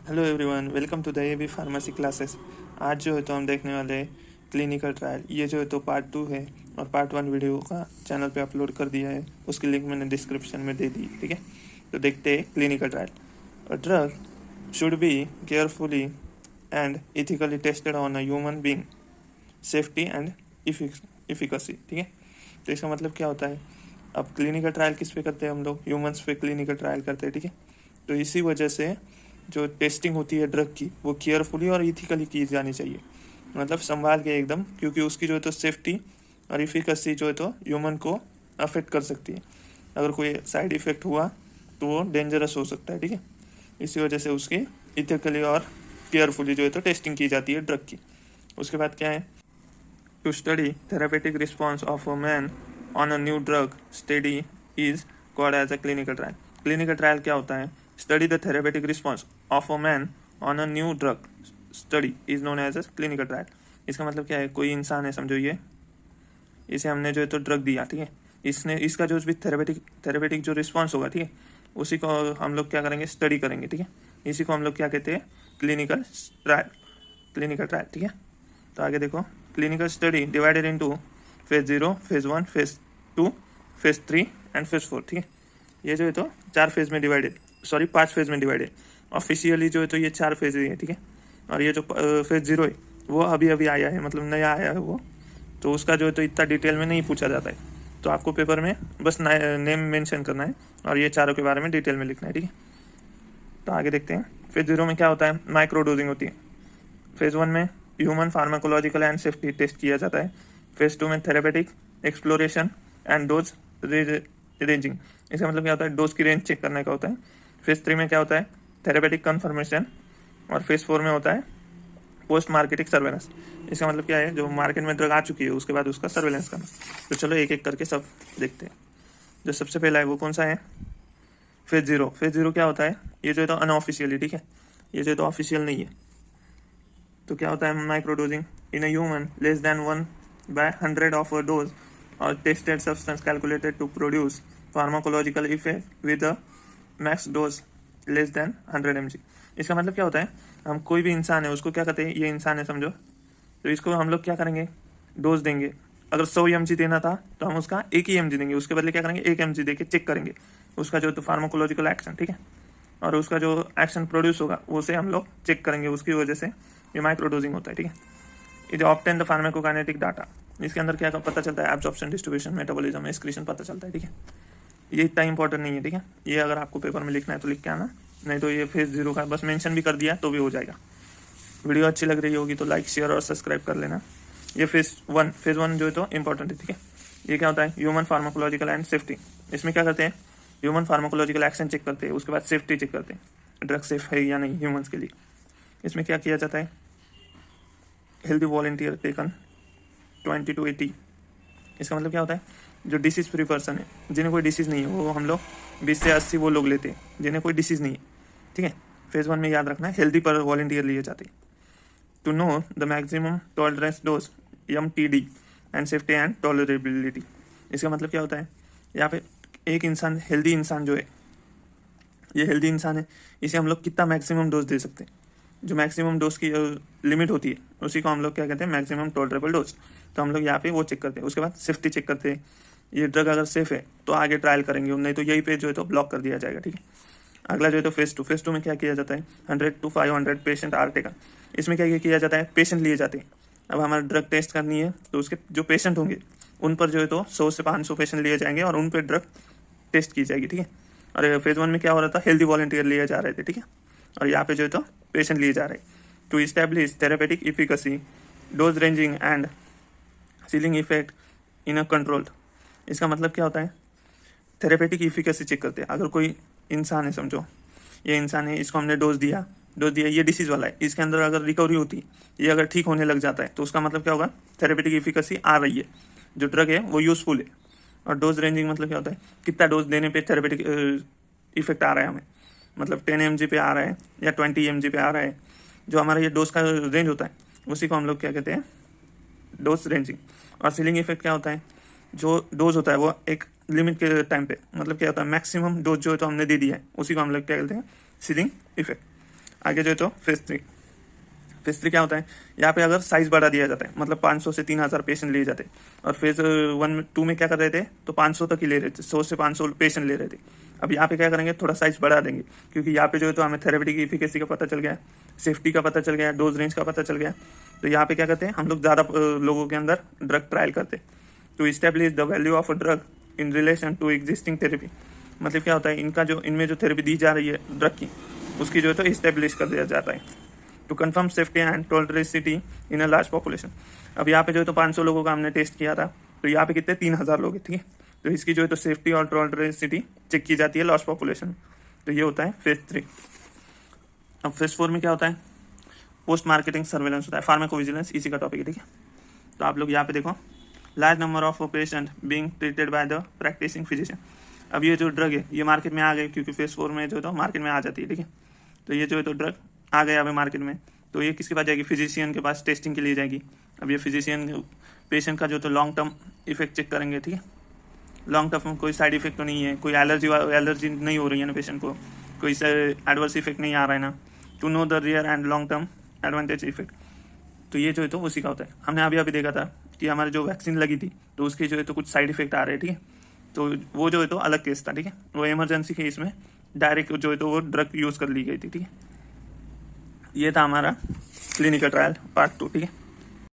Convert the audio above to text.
Hello everyone, welcome to the AB pharmacy classes. आज जो है तो हम देखने वाले हैं क्लिनिकल ट्रायल। ये जो है तो पार्ट 2 है और पार्ट 1 वीडियो का चैनल पे अपलोड कर दिया है, उसकी लिंक मैंने डिस्क्रिप्शन में दे दी। ठीक है, तो देखते हैं clinical trial. A drug should be carefully and ethically tested on a human being, safety and efficacy. ठीक है, तो इसका मतलब क्या होता है? अब क्लिनिकल ट्रायल किस पे करते हैं हम लोग? ह्यूमंस पे क्लिनिकल ट्रायल करते हैं। ठीक है, तो इसी वजह से जो टेस्टिंग होती है ड्रग की, वो केयरफुली और इथिकली की जानी चाहिए, मतलब संभाल के एकदम, क्योंकि उसकी जो है तो सेफ्टी और इफिकेसी जो है तो ह्यूमन को अफेक्ट कर सकती है। अगर कोई साइड इफेक्ट हुआ तो वो डेंजरस हो सकता है। ठीक है, इसी वजह से उसकी इथिकली और केयरफुली जो है तो टेस्टिंग की जाती है ड्रग की। उसके बाद क्या है? To study therapeutic response of a man on a new drug study is called as a clinical trial. Clinical trial क्या होता है? Study the therapeutic response of a man on a new drug study is known as a clinical trial. इसका मतलब क्या है? कोई इंसान है, समझो ये, इसे हमने जो है तो ड्रग दिया। ठीक है, इसने इसका जो भी थेरापेटिक जो रिस्पॉन्स होगा, ठीक है, उसी को हम लोग क्या करेंगे? स्टडी करेंगे। ठीक है, इसी को हम लोग क्या कहते हैं? Clinical trial. Clinical trial. ठीक है, तो आगे देखो। Clinical study divided into phase 0, phase 1, phase 2, phase 3 and phase 4। ठीक है, ये जो है तो 4 फेज में डिवाइडेड, 5 फेज में डिवाइडेड। ऑफिशियली जो है तो ये 4 फेज है। ठीक है, और ये जो फेज 0 है वो अभी अभी आया है, मतलब नया आया है वो, तो उसका जो है तो इतना डिटेल में नहीं पूछा जाता है। तो आपको पेपर में बस नेम मेंशन करना है और ये चारों के बारे में डिटेल में लिखना है। ठीक है, तो आगे देखते हैं। फेज 0 में क्या होता है? माइक्रो डोजिंग होती है। फेज 1 में human pharmacological and safety test किया जाता है। फेज 2 में therapeutic exploration and dose ranging. इसका मतलब क्या होता है? डोज की रेंज चेक करने का होता है। फेज 3 में क्या होता है? Therapeutic conformation. और फेज 4 में होता है पोस्ट मार्केटिंग सर्वेलेंस। इसका मतलब क्या है? जो मार्केट में ड्रग आ चुकी है उसके बाद उसका सर्वेलेंस करना। तो चलो एक एक करके सब देखते हैं। जो सबसे पहला है वो कौन सा है? फेज 0। फेज 0 क्या होता है? ये जो है तो अनऑफिशियली, ठीक है, ये जो है तो ऑफिशियल नहीं है। तो क्या होता है? Microdosing in a human less than 1/100 of a dose और tested substance calculated to produce pharmacological effect with a max dose less than 100 mg। इसका मतलब क्या होता है? हम कोई भी इंसान है उसको क्या कहते हैं? ये इंसान है समझो, तो इसको हम लोग क्या करेंगे? डोज देंगे। अगर 100 mg देना था तो हम उसका 1 ही mg देंगे, उसके बदले क्या करेंगे? 1 mg दे के चेक करेंगे उसका जो तो फार्माकोलॉजिकल एक्शन। ठीक है, और उसका जो एक्शन प्रोड्यूस होगा उसे हम लोग चेक करेंगे, उसकी वजह से ये माइक्रोडोजिंग होता है। ठीक है, ये जो ऑब्टेन द फार्माकोकाइनेटिक डाटा, इसके अंदर क्या पता चलता है? एब्जॉर्प्शन, डिस्ट्रीब्यूशन, मेटाबॉलिज्म, एक्सक्रीशन पता चलता है। ठीक है, ये इतना इंपॉर्टेंट नहीं है। ठीक है, ये अगर आपको पेपर में लिखना है तो लिख के आना, नहीं तो ये फेज 0 का बस मेंशन भी कर दिया तो भी हो जाएगा। वीडियो अच्छी लग रही होगी तो लाइक, शेयर और सब्सक्राइब कर लेना। ये फेज 1 जो है तो इंपॉर्टेंट है। ठीक है, ये क्या होता है? Human pharmacological and safety. इसमें क्या करते हैं? ह्यूमन फार्माकोलॉजिकल एक्शन चेक करते हैं, उसके बाद सेफ्टी चेक करते हैं, ड्रग सेफ है या नहीं ह्यूमंस के लिए। इसमें क्या किया जाता है? Healthy volunteer taken 20 to 80। इसका मतलब क्या होता है? जो डिसीज फ्री पर्सन है, जिन्हें कोई डिसीज़ नहीं है, वो हम लोग 20 से 80 वो लोग लेते हैं जिन्हें कोई डिसीज़ नहीं है। ठीक है, फेज 1 में याद रखना है हेल्दी पर वॉलंटियर लिए जाते हैं। To know the maximum tolerance dose MTD and safety and tolerability. इसका मतलब क्या होता है? यहाँ पे एक इंसान, हेल्दी इंसान जो है, ये हेल्दी इंसान है, इसे हम लोग कितना मैक्सिमम डोज दे सकते हैं? जो मैक्सिमम डोज की लिमिट होती है उसी को हम लोग क्या कहते हैं? Maximum tolerable dose. तो हम लोग यहाँ पे वो चेक करते हैं। उसके बाद सेफ्टी चेक करते हैं, ये ड्रग अगर सेफ है तो आगे ट्रायल करेंगे, नहीं तो यही पे जो है तो ब्लॉक कर दिया जाएगा। ठीक है, अगला जो है तो फेज 2। फेज 2 में क्या किया जाता है? 100 to 500 पेशेंट आर टेकन। इसमें क्या किया जाता है? पेशेंट लिए जाते हैं। अब हमारा ड्रग टेस्ट करनी है तो उसके जो पेशेंट होंगे उन पर जो है तो 100 से 500 पेशेंट लिए जाएंगे और उन पर ड्रग टेस्ट की जाएगी। ठीक है, और फेज 1 में क्या हो रहा था? हेल्दी वॉलंटियर लिए जा रहे थे। ठीक है, और यहाँ पे जो है तो पेशेंट लिए जा रहे हैं। To establish therapeutic efficacy, dose ranging and ceiling effect in a control. इसका मतलब क्या होता है? थेरेपेटिक इफिकेसी चेक करते हैं। अगर कोई इंसान है, समझो ये इंसान है, इसको हमने डोज दिया, ये डिसीज वाला है, इसके अंदर अगर रिकवरी होती, ये अगर ठीक होने लग जाता है तो उसका मतलब क्या होगा? थेरेपेटिक इफिकेसी आ रही है, जो ड्रग है वो यूजफुल है। और डोज रेंजिंग मतलब क्या होता है? कितना डोज देने पे थेरेपेटिक इफेक्ट आ रहा है हमें, मतलब 10 mg पे आ रहा है या 20 mg पे आ रहा है। जो हमारा ये डोज का रेंज होता है उसी को हम लोग क्या कहते हैं? Dose ranging. और सीलिंग इफेक्ट क्या होता है? जो डोज होता है वो एक लिमिट के टाइम पे, मतलब क्या होता है? मैक्सिमम डोज जो है तो हमने दे दिया है, उसी को हम लोग क्या कहते हैं? Ceiling effect. आगे जो है तो फेज 3। फेज 3 क्या होता है, यहाँ पे अगर साइज बढ़ा दिया जाता है, मतलब 500 से 3000 पेशेंट लिए जाते हैं। और फेज 1 2 में क्या कर रहे थे, तो 500 तक ही ले रहे थे, 100 से 500 पेशेंट ले रहे थे। अब यहाँ पे क्या करेंगे, थोड़ा साइज बढ़ा देंगे, क्योंकि यहाँ पे जो है तो हमें थेरेपी की इफिकेसी का पता चल गया, सेफ्टी का पता चल गया, डोज रेंज का पता चल गया। तो यहाँ पे क्या करते हैं, हम लोग ज़्यादा लोगों के अंदर ड्रग ट्रायल करते हैं to establish the value of a drug in relation to existing therapy. मतलब क्या होता है, इनका जो इनमें जो थेरेपी दी जा रही है ड्रग की, उसकी जो है तो इस्टेब्लिश कर दिया जाता है to confirm safety and tolerability in a large population. अब यहाँ पे जो है तो 500 लोगों का हमने टेस्ट किया था, तो यहाँ पे कितने 3000 लोग हैं, ठीक है। तो इसकी जो है तो सेफ्टी और टॉलरेसिटी चेक की जाती है लार्ज पॉपुलेशन। तो ये होता है फेज 3। अब फेज 4 में क्या होता है, पोस्ट मार्केटिंग सर्वेलेंस होता है, फार्माकोविजिलेंस, इसी का टॉपिक है, ठीक है। तो आप लोग यहाँ पे देखो, large number of patient being treated by the practicing physician. अब ये जो ड्रग है ये मार्केट में आ गई, क्योंकि फेज 4 में जो है तो मार्केट में आ जाती है, ठीक है। तो ये जो है तो ड्रग आ गया अभी मार्केट में, तो ये किसके पास जाएगी, फिजिशियन के पास टेस्टिंग के लिए जाएगी। अब ये फिजिशियन पेशेंट का जो तो लॉन्ग टर्म इफेक्ट चेक करेंगे, ठीक है। लॉन्ग टर्म कोई साइड इफेक्ट तो नहीं है, कोई एलर्जी नहीं हो रही है ना पेशेंट को, कोई एडवर्स इफेक्ट नहीं आ रहा है ना, to know the rear end long term advantage effect. तो ये जो है तो उसी का होता है। हमने अभी देखा था कि हमारी जो वैक्सीन लगी थी तो उसके जो है तो कुछ साइड इफेक्ट आ रहे हैं, ठीक है। तो वो जो है तो अलग केस था, ठीक है। वो इमरजेंसी केस में डायरेक्ट जो है तो वो ड्रग यूज़ कर ली गई थी, ठीक है। ये था हमारा क्लिनिकल ट्रायल पार्ट 2, ठीक है।